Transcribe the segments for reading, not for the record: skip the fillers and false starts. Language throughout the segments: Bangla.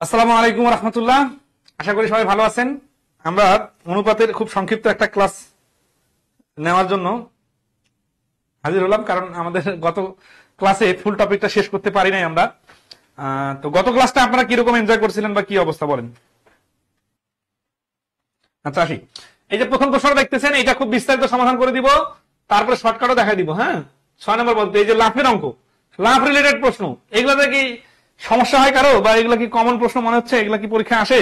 আসসালামু আলাইকুম রহমতুল্লাহ। আশা করি সবাই ভালো আছেন। আমরা অনুপাতের খুব সংক্ষিপ্ত একটা ক্লাস নেওয়ার জন্য হাজির হলাম, কারণ আমাদের গত ক্লাসে ফুল টপিকটা শেষ করতে পারি নাই আমরা। তো গত ক্লাসটা আপনারা কিরকম এনজয় করছিলেন বা কি অবস্থা বলেন। আচ্ছা আসি, এই যে প্রথম প্রশ্নটা দেখতেছেন, এটা খুব বিস্তারিত সমাধান করে দিব, তারপরে শর্টকাটও দেখাই দিব। হ্যাঁ, 6 নম্বর বলতে এই যে লাফের অঙ্ক, লাফ রিলেটেড প্রশ্ন, এগুলোতে কি সমস্যা হয় কারো, বা এগুলা কি কমন প্রশ্ন মনে হচ্ছে, এগুলা কি পরীক্ষা আসে?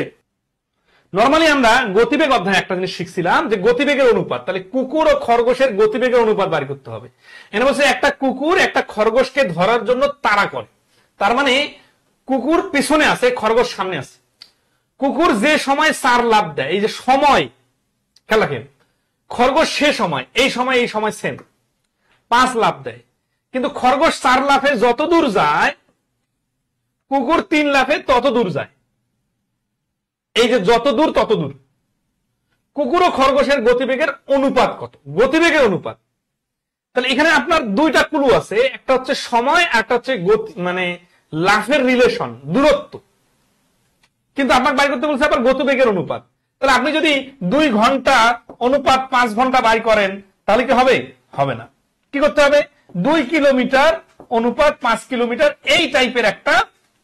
নর্মালি আমরা গতিবেগ অধ্যায়ে একটা জিনিস শিখছিলাম যে গতিবেগের অনুপাত, তাহলে কুকুর ও খরগোশের গতিবেগের অনুপাত বাড়ি করতে হবে। এনে বলছে একটা কুকুর একটা খরগোশকে ধরার জন্য তাড়া করে, তার মানে কুকুর পিছনে আছে, খরগোশ সামনে আছে। কুকুর যে সময় 4 লাফ দেয়, এই যে সময় খেলা খেল, খরগোশ সে সময় এই সময় সেম 5 লাফ দেয়, কিন্তু খরগোশ 4 লাফে যত দূর যায় কুকুর 3 লাফে তত দূর যায়। এই যে যত দূর তত দূর, কুকুর ও খরগোশের গতিবেগের অনুপাত কত? গতিবেগের অনুপাত। তাহলে এখানে আপনার দুইটা ক্লু আছে, একটা হচ্ছে সময়, একটা হচ্ছে মানে লাফের রিলেশন, দূরত্ব, কিন্তু আপনাকে বাইর করতে বলছে আবার গতিবেগের অনুপাত। তাহলে আপনি যদি 2 ঘন্টা অনুপাত 5 ঘন্টা বাই করেন তাহলে কি হবে? হবে না। কি করতে হবে? 2 কিলোমিটার অনুপাত 5 কিলোমিটার, এই টাইপের একটা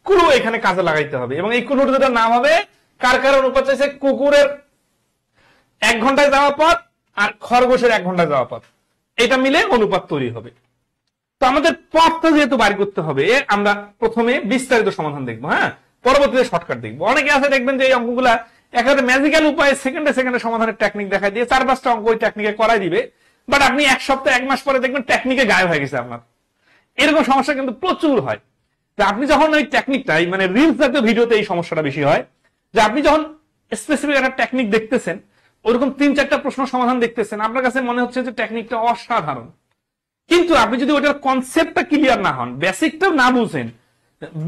ক্লু এখানে কাজে লাগাইতে হবে। এবং এই ক্লুটার নাম হবে কার কার অনুপাত চাইছে, কুকুরের 1 ঘন্টায় যাওয়া পথ আর খরগোশের 1 ঘন্টায় যাওয়া পথ, এটা মিলে অনুপাত তৈরি হবে। তো আমাদের পথটা যেহেতু বাড়ি করতে হবে, আমরা প্রথমে বিস্তারিত সমাধান দেখবো, হ্যাঁ, পরবর্তীতে শর্টকাট দেখবো। অনেকে আছে দেখবেন যে এই অঙ্কগুলা একেবারে ম্যাজিক্যাল উপায়ে সেকেন্ডে সমাধানের টেকনিক দেখাই দিয়ে 4-5টা অঙ্ক ওই টেকনিকে করাই দিবে, বাট আপনি 1 সপ্তাহ 1 মাস পরে দেখবেন টেকনিকে গায়েব হয়ে গেছে আপনার। এরকম সমস্যা কিন্তু প্রচুর হয়। আপনি যখন ওই টেকনিকটাই মানে রিলস জাতীয় ভিডিওতে এই সমস্যাটা বেশি হয়, যে আপনি যখন স্পেসিফিক একটা টেকনিক দেখতেছেন, ওরকম 3-4টা প্রশ্ন সমাধান দেখতেছেন, আপনার কাছে মনে হচ্ছে যে টেকনিকটা অসাধারণ, কিন্তু আপনি যদি ওটার কনসেপ্টটা ক্লিয়ার না হন, বেসিকটাও না বুঝেন,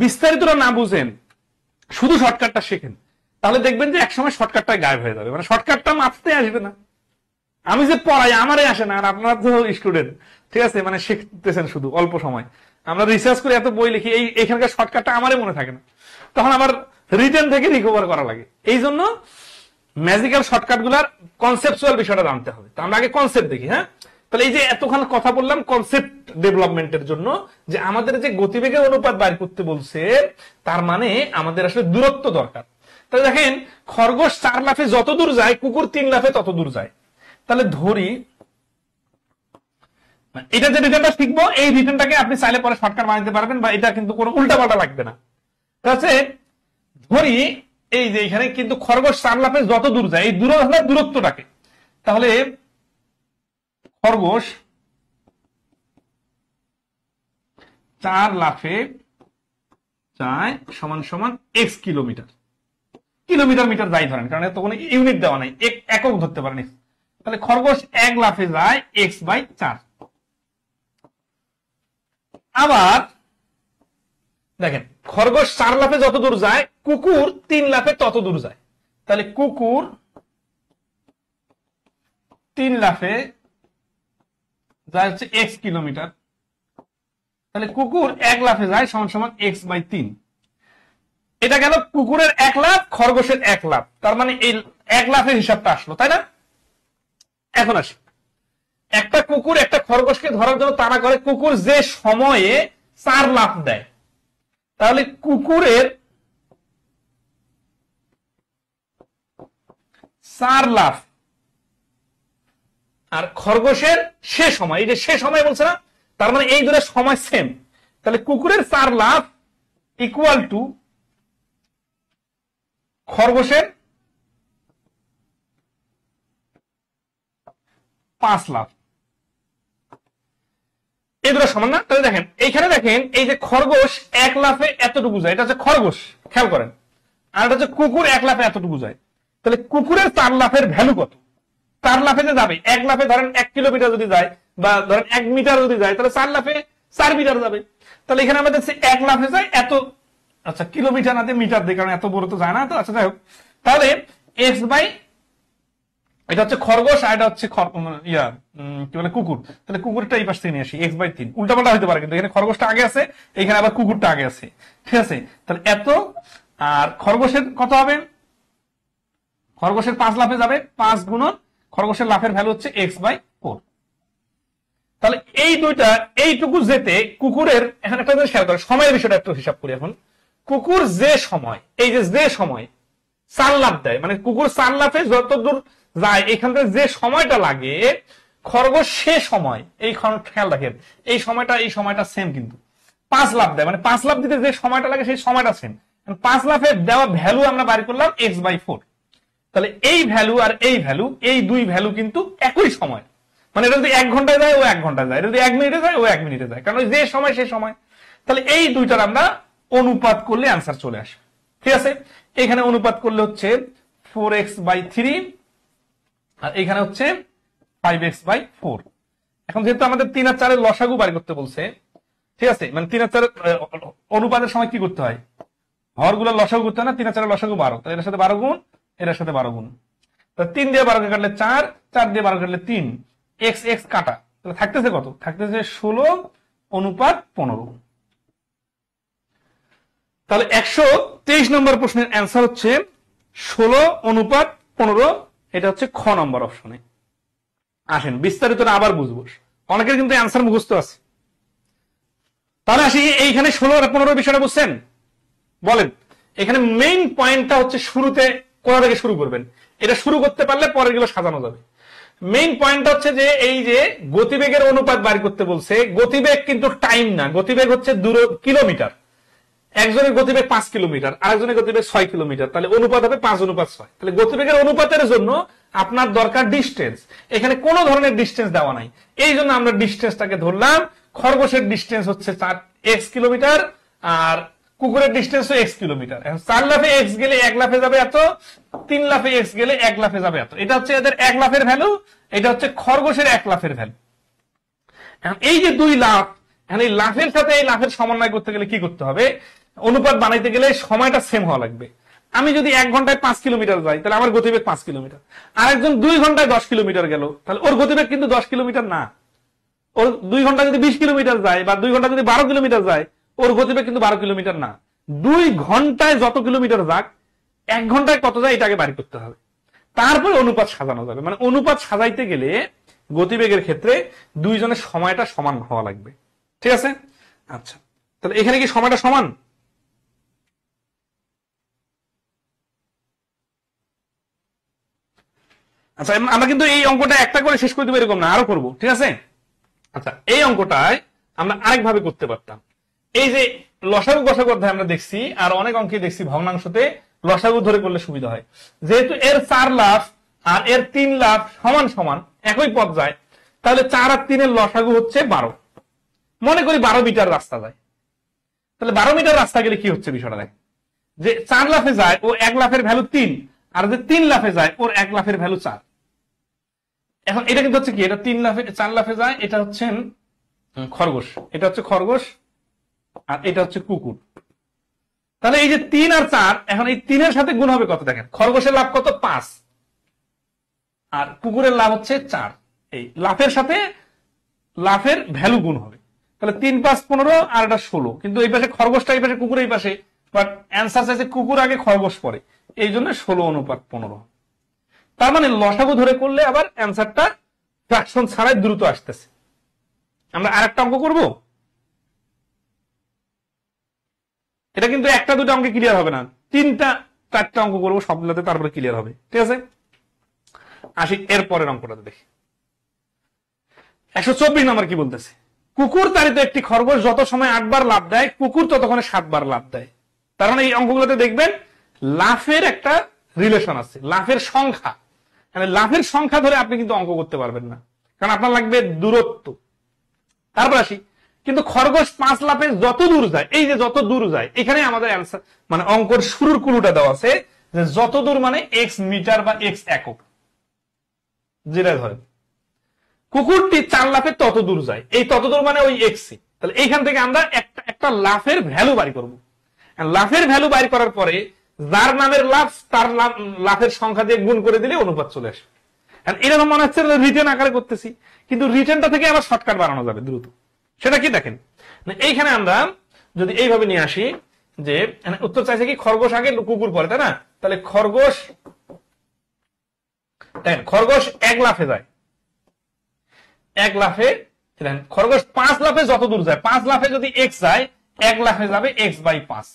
বিস্তারিতটা না বুঝেন, শুধু শর্টকাটটা শেখেন, তাহলে দেখবেন যে একসময় শর্টকাটটা গায়েব হয়ে যাবে, মানে শর্টকাটটা মাপতে আসবে না। আমি যে পড়াই আমারই আসে না, আর আপনারা তো স্টুডেন্ট, ঠিক আছে, মানে শিখতেছেন শুধু অল্প সময়। আমরা রিসার্চ করে এত বই লিখি, এইখানকার শর্টকাটটা আমারই মনে থাকে না, তখন আবার রিটেন থেকে রিকভার করা লাগে। এই জন্য ম্যাজিক্যাল শর্টকাট গুলার কনসেপচুয়াল বিষয়টা জানতে হবে। তো আমরা আগে কনসেপ্ট দেখি। হ্যাঁ, তাহলে এই যে এতক্ষণ কথা বললাম কনসেপ্ট ডেভেলপমেন্টের জন্য, যে আমাদের যে গতিবেগের অনুপাত বাইর করতে বলছে, তার মানে আমাদের আসলে দূরত্ব দরকার। তাহলে দেখেন, খরগোশ 4 লাফে যত দূর যায় কুকুর 3 লাফে তত দূর যায়। তাহলে ধরি এটা যে রিটার্নটা শিখবো, এই রিটার্নটাকে আপনি চাইলে পরে শর্টকাট বানাতে পারবেন, বা এটা কিন্তু কোনো উল্টাপাল্টা লাগবে না। তাহলে ধরি এই যে এখানে কিন্তু খরগোশ 4 লাফে যত দূর যায়, এই দূরত্বটাকে, তাহলে খরগোশ 4 লাফে যায় সমান সমান x কিলোমিটার, কিলোমিটার মিটার যাই ধরেন, কারণ এত কোনো ইউনিট দেওয়া নাই, একক ধরতে পারেন। তাহলে খরগোশ 1 লাফে যায় x/4। আবার দেখেন, খরগোশ 4 লাফে যত দূর যায় কুকুর 3 লাফে তত দূর যায়। তাহলে কুকুর 3 লাফে যায় হচ্ছে x কিলোমিটার, তাহলে কুকুর 1 লাফে যায় সমান সমান x/3। এটা গেল কুকুরের 1 লাফ, খরগোশের 1 লাফ, তার মানে এই 1 লাফের হিসাবটা আসলো, তাই না? এখন আসি, একটা কুকুর একটা খরগোশকে ধরার জন্য তাড়া করে, কুকুর যে সময়ে 4 লাফ দেয়, তাহলে কুকুরের 4 লাফ আর খরগোশের সে সময়, এই যে সে সময় বলছে না, তার মানে এই দুটো সময় সেম। তাহলে কুকুরের 4 লাফ ইকুয়াল টু খরগোশের 5 লাফ, এই দুটো সমান না? তাহলে দেখেন এইখানে, দেখেন এই যে খরগোশ 1 লাফে এতটুকু যায়, এটা হচ্ছে খরগোশ, খেয়াল করেন, আর এটা হচ্ছে কুকুর 1 লাফে এতটুকু যায়। তাহলে কুকুরের 4 লাফের ভ্যালু কত? 4 লাফে যে যাবে, 1 লাফে ধরেন 1 কিলোমিটার যদি যায়, বা ধরেন 1 মিটার যদি যায়, তাহলে 4 লাফে 4 মিটার যাবে। তাহলে এখানে আমরা দেখছি 1 লাফে যায় এত, আচ্ছা কিলোমিটার না দিয়ে মিটার দিই, কারণ এত বড় তো যায় না, তো আচ্ছা যাই হোক। তাহলে x বাই, এটা হচ্ছে খরগোশ আর এটা হচ্ছে কি বলে কুকুর, তাহলে কুকুরটা এই পাশ থেকে নিয়ে আসি, x/3। উল্টাপাল্টা হতে পারে, কিন্তু এখানে খরগোশটা আগে আছে, এখানে আবার কুকুরটা আগে আছে, ঠিক আছে? তাহলে এত আর খরগোশের কত হবে? খরগোশের 5 লাফে যাবে, 5 গুণন খরগোশের লাফের ভ্যালু হচ্ছে x/4। তাহলে এই দুইটা এইটুকু যেতে কুকুরের, এখন একটা জিনিস খেয়াল করে, সময়ের বিষয়টা একটু হিসাব করি। এখন কুকুর যে সময়, এই যে সময় 4 লাফ দেয়, মানে কুকুর 4 লাফে যত দূর যায় এখান থেকে যে সময়টা লাগে, খরগোশ সে সময়, এই খেয়াল রাখেন, এই সময়টা সেম, কিন্তু 5 লাফ দেয়, মানে 5 লাফ দিতে যে সময়টা লাগে সেই সময়টা সেম। 5 লাফে দেওয়া ভ্যালু আমরা বাড়ি করলাম x/4। তাহলে এই ভ্যালু আর এই ভ্যালু, এই দুই ভ্যালু কিন্তু একই সময়, মানে এটা যদি 1 ঘন্টায় যায় ও 1 ঘন্টায় যায়, এটা যদি 1 মিনিটে যায় ও 1 মিনিটে যায়, কারণ যে সময় সে সময়। তাহলে এই দুইটার আমরা অনুপাত করলে আনসার চলে আসে। ঠিক আছে, এখানে অনুপাত করলে হচ্ছে 4x/3 আর এখানে হচ্ছে 5x/4। এখন যেহেতু আমাদের 3 আর 4 এর লসাগু বাড়ি করতে বলছে, ঠিক আছে, মানে 3 আর 4 অনুপাতের সময় কি করতে হয়, হরগুলোর লসাগু করতে হয় না? 3 আর 4 এর লসাগু 12, তাহলে এর সাথে 12 গুণ, এর সাথে 12 গুণ, তো 3 দিয়ে 12 কে কাটলে 4, 4 দিয়ে 12 কাটলে 3, x কাটা, তাহলে থাকতেছে কত? থাকতেছে 16:15। তাহলে 123 নম্বর প্রশ্নের অ্যান্সার হচ্ছে 16:15। এটা হচ্ছে খ নম্বর অপশনে। আসেন বিস্তারিত আবার বুঝবো, অনেকের কিন্তু অ্যান্সার মুখস্থ আছে। তাহলে আসি, এইখানে 16 আর 15 বিষয়টা বুঝছেন? বলেন, এখানে মেইন পয়েন্টটা হচ্ছে শুরুতে কোথা থেকে শুরু করবেন, এটা শুরু করতে পারলে পরের গুলো সাজানো যাবে। মেইন পয়েন্টটা হচ্ছে যে এই যে গতিবেগের অনুপাত বার করতে বলছে, গতিবেগ কিন্তু টাইম না, গতিবেগ হচ্ছে কিলোমিটার। একজনের গতিবেগ 5 কিলোমিটার, আরেকজনের গতিবেগ 6 কিলোমিটার, তাহলে অনুপাত হবে 5:6। তাহলে গতিবেগের অনুপাতের জন্য আপনার দরকার ডিস্টেন্স, এখানে কোন ধরনের ডিস্টেন্স দেওয়া নাই, এই জন্য আমরা ডিস্টেন্সটাকে ধরলাম। খরগোশের ডিস্টেন্স হচ্ছে 4x কিলোমিটার আর কুকুরের ডিস্টেন্স x কিলোমিটার। এখন 4 লাফে x গেলে 1 লাফে যাবে এত, 3 লাফে x গেলে 1 লাফে যাবে এত। এটা হচ্ছে এদের 1 লাফের ভ্যালু, এটা হচ্ছে খরগোশের 1 লাফের ভ্যালু। এখন এই যে 2 লাফ, এখন এই লাফের সাথে এই লাফের সমন্বয় করতে গেলে কি করতে হবে, অনুপাত বানাইতে গেলে সময়টা সেম হওয়া লাগবে। আমি যদি 1 ঘন্টায় 5 কিলোমিটার যাই, তাহলে আমার গতিবেগ 5 কিলোমিটার। আরেকজন 2 ঘন্টায় 10 কিলোমিটার গেল, তাহলে ওর গতিবেগ কিন্তু 10 কিলোমিটার না। ওর 2 ঘন্টা যদি 20 কিলোমিটার যায় বা 2 ঘন্টা যদি 12 কিলোমিটার যায়, ওর গতিবেগ কিন্তু 12 কিলোমিটার না। 2 ঘন্টায় যত কিলোমিটার যাক, 1 ঘন্টায় কত যায় এটাকে বাড়ি করতে হবে, তারপরে অনুপাত সাজানো যাবে। মানে অনুপাত সাজাইতে গেলে গতিবেগের ক্ষেত্রে দুইজনের সময়টা সমান হওয়া লাগবে। ঠিক আছে, আচ্ছা, তাহলে এখানে কি সময়টা সমান? আচ্ছা, আমরা কিন্তু এই অঙ্কটা একটা করে শেষ করে দেবো এরকম না, আরো করবো। ঠিক আছে, আচ্ছা, এই অঙ্কটায় আমরা আরেকভাবে করতে পারতাম। এই যে লসাগু গসাগু অধ্যায় আমরা দেখছি, আর অনেক অঙ্কে দেখছি ভগ্নাংশতে লসাগু ধরে করলে সুবিধা হয়। যেহেতু এর 4 লাফ আর এর 3 লাফ সমান সমান, একই পথ যায়, তাহলে 4 আর 3 এর লসাগু হচ্ছে 12। মনে করি 12 মিটার রাস্তা যায়, তাহলে 12 মিটার রাস্তা গেলে কি হচ্ছে বিষয়টা দেখ, যে 4 লাফে যায় ও 1 লাফের ভ্যালু 3, আর যে 3 লাফে যায় ওর 1 লাফের ভ্যালু 4। এখন এটা কিন্তু হচ্ছে কি, এটা 3 লাফে 4 লাফে যায়, এটা হচ্ছে খরগোশ, এটা হচ্ছে খরগোশ, আর এটা হচ্ছে কুকুর। তাহলে এই যে 3 আর 4, এখন এই 3 এর সাথে গুণ হবে কত দেখেন, খরগোশের লাভ কত 5 আর কুকুরের লাভ হচ্ছে 4। এই লাফের সাথে লাফের ভ্যালু গুণ হবে, তাহলে 3 5 15 আর এটা 16। কিন্তু এই পাশে খরগোশটা, এই পাশে কুকুর, এই পাশে, বাট অ্যান্সার চাইছে কুকুর আগে খরগোশ পরে, এই জন্য 16:15। তার মানে লসাগু ধরে করলে আবার অ্যান্সারটা ফ্র্যাকশন ছাড়াই দ্রুত আসতেছে। আমরা আরেকটা অঙ্ক করব, এটা কিন্তু একটা দুটো অঙ্কে ক্লিয়ার হবে না, 3টা 4টা অঙ্ক করবো সবগুলোতে, তারপরে ক্লিয়ার হবে। ঠিক আছে, আসি এর পরের অঙ্কটাতে দেখি। 124 নম্বর কি বলতেছে, কুকুর তাড়িত একটি খরগোশ যত সময় 8 বার লাফ দেয়, কুকুর ততক্ষণে 7 বার লাফ দেয়। তার মানে এই অঙ্কগুলোতে দেখবেন লাফের একটা রিলেশন আছে, লাফের সংখ্যা, মানে লাফের সংখ্যা ধরে আপনি কিন্তু অঙ্ক করতে পারবেন না, কারণ আপনার লাগবে দূরত্ব। তারপর আসি, কিন্তু খরগোশ 5 লাফে যত দূর যায়, এই যে যত দূর যায়, এখানে আমাদের অ্যান্সার মানে অঙ্কর শুরুর কুলুটা দেওয়া আছে যে যত দূর মানে x মিটার বা x একক, যেটা ধরেন কুকুরটি 4 লাফে তত দূর যায়, এই তত দূর মানে ওই x। তাহলে এইখান থেকে আমরা একটা লাফের ভ্যালু বাড়ি করবো। লাফের ভ্যালু বাড়ি করার পরে যার নামের লাফ তার লাফের সংখ্যা দিয়ে গুণ করে দিলে অনুপাত চলে আসে। এরকম মনে হচ্ছে রিটেন আকারে করতেছি, কিন্তু রিটেনটা থেকে আবার শর্টকাট বানানো যাবে দ্রুত। সেটা কি দেখেন, এইখানে আমরা যদি এইভাবে নিয়ে আসি যে উত্তর চাইছে কি খরগোশ আগে কুকুর পরে, তাই না? তাহলে খরগোশ খরগোশ 1 লাফে যায়, 1 লাফে। খরগোশ 5 লাফে যত দূর যায়, 5 লাফে যদি x যায়, 1 লাফে যাবে x/5।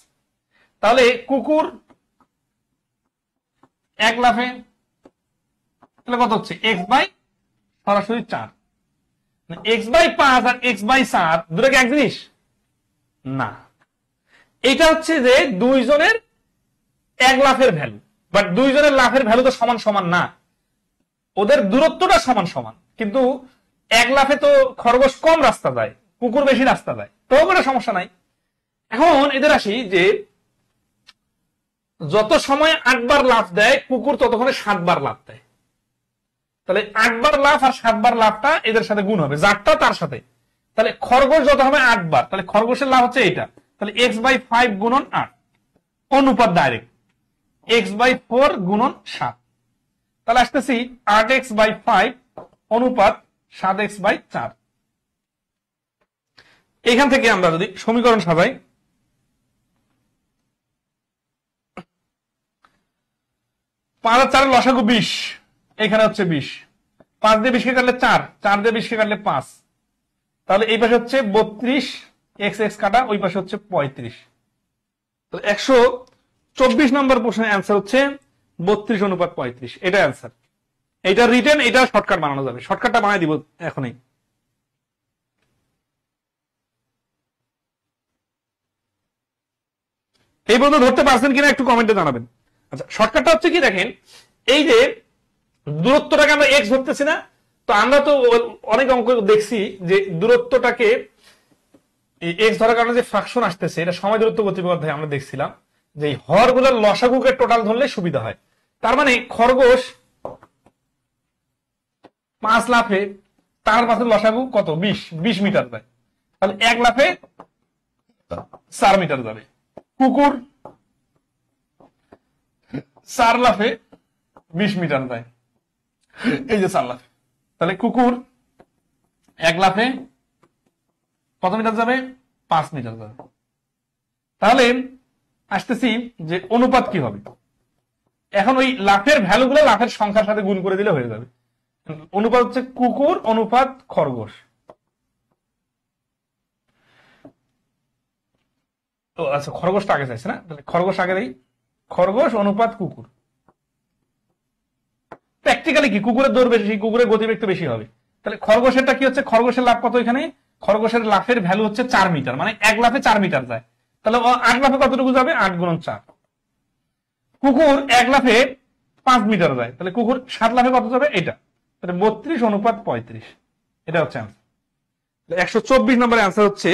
তাহলে কুকুর 1 লাফে তাহলে কত হচ্ছে x/সরাসরি 4। x/5 আর x/4 দুটো কি এক জিনিস না। এটা হচ্ছে যে দুইজনের 1 লাফের ভ্যালু, বাট দুইজনের লাফের ভ্যালু তো সমান সমান না, ওদের দূরত্বটা সমান সমান, কিন্তু 1 লাফে তো খরগোশ কম রাস্তা যায়, কুকুর বেশি রাস্তা যায়, তো কোনো সমস্যা নাই। এখন এদের আসি যে যত সময় 8 বার লাফ দেয় কুকুর ততক্ষণে 7 বার লাফ দেয়। তাহলে 8 বার লাফ আর 7 বার লাফটা এদের সাথে গুণ হবে, যারটা তার সাথে। তাহলে খরগোশ যত হবে 8 বার, তাহলে খরগোশের লাভ হচ্ছে এটা। তাহলে x/5 গুণন 8 অনুপাত ডাইরেক্ট x/4 গুণন 7। তাহলে আসতেছি 8x/5 অনুপাত 7x/4। এখান থেকে আমরা যদি সমীকরণ সাজাই, 5 আর 4 লসাগু 20, এখানে হচ্ছে 20, 5 দিয়ে 20 কে কাটলে 4, 4 দিয়ে 20 কে কাটলে 5, তাহলে এই পাশে হচ্ছে 32, x কাটা, ওই পাশে হচ্ছে 35। তো 124 নম্বর প্রশ্নের অ্যান্সার হচ্ছে 32:35, এটা অ্যান্সার। এটা রিটেন, এটা শর্টকাট বানানো যাবে, শর্টকাটটা বানাই দিব এখনই। এই পর্যন্ত ধরতে পারছেন কিনা একটু কমেন্টে জানাবেন। আচ্ছা, শর্টকাটটা হচ্ছে কি দেখেন, এই যে দূরত্বটাকে আমরা এক্স ধরতেছি না, তো আমরা তো অনেক অঙ্ক দেখছি যে দূরত্বটাকে এক্স ধরার কারণে যে ফ্র্যাকশন আসতেছে, এটা সময় দূরত্ব গতিবেগ অধ্যায়ে আমরা দেখছিলাম যে হরগুলোর লসাগুকে টোটাল ধরলে সুবিধা হয়। তার মানে খরগোশ 5 লাফে তার পাশে লসাগু কত 20 মিটার যায়, তাহলে 1 লাফে 4 মিটার যাবে। কুকুর 4 লাফে 20 মিটার যায়, এই যে 4 লাফে, তাহলে কুকুর 1 লাফে কত মিটার যাবে 5 মিটার যাবে। তাহলে আসতেছি যে অনুপাত কি হবে, এখন ওই লাফের ভ্যালুগুলো লাফের সংখ্যার সাথে গুণ করে দিলে হয়ে যাবে। অনুপাত হচ্ছে কুকুর অনুপাত খরগোশ। ও আচ্ছা, খরগোশটা আগে চাইছে না, তাহলে খরগোশ আগে দেই, খরগোশ অনুপাত কুকুর। প্র্যাকটিক্যালি কি কুকুরের দৌড় বেশি, কুকুরের গতিবেগ তো বেশি হবে। তাহলে খরগোশেরটা কি হচ্ছে, খরগোশের লাফ কত, এখানে খরগোশের লাফের ভ্যালু হচ্ছে 4 মিটার, মানে 1 লাফে 4 মিটার যায়, তাহলে 8 লাফে কতটুকু যাবে 8 গুণন 4। কুকুর 1 লাফে 5 মিটার যায়, তাহলে কুকুর 7 লাফে কত যাবে এটা, তাহলে 32:35, এটা হচ্ছে অ্যান্সার। 124 নম্বরের অ্যান্সার হচ্ছে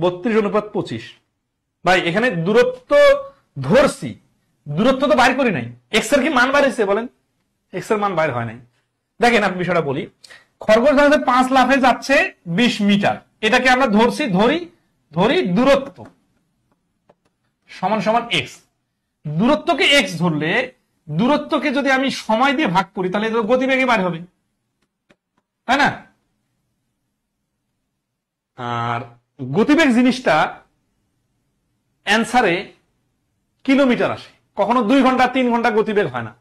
32:25। ভাই এখানে দূরত্ব ধরছি, দূরত্ব তো বাইর করি নাই, এক্স এর কি মান বাইর হয়েছে বলেন, এক্স এর মান বাইর হয় নাই। দেখেন আপনি বিষয়টা বলি, খরগোশ 5 লাফে যাচ্ছে 20 মিটার, এটাকে আমরা ধরি দূরত্ব সমান সমান এক্স। দূরত্বকে এক্স ধরলে দূরত্বকে যদি আমি সময় দিয়ে ভাগ করি তাহলে গতিবেগে বাইর হবে, তাই না? আর গতিবেগ জিনিসটা অ্যান্সারে কিলোমিটার আসে, কখনো 2 ঘন্টা 3 ঘন্টা গতিবেগ হয় না,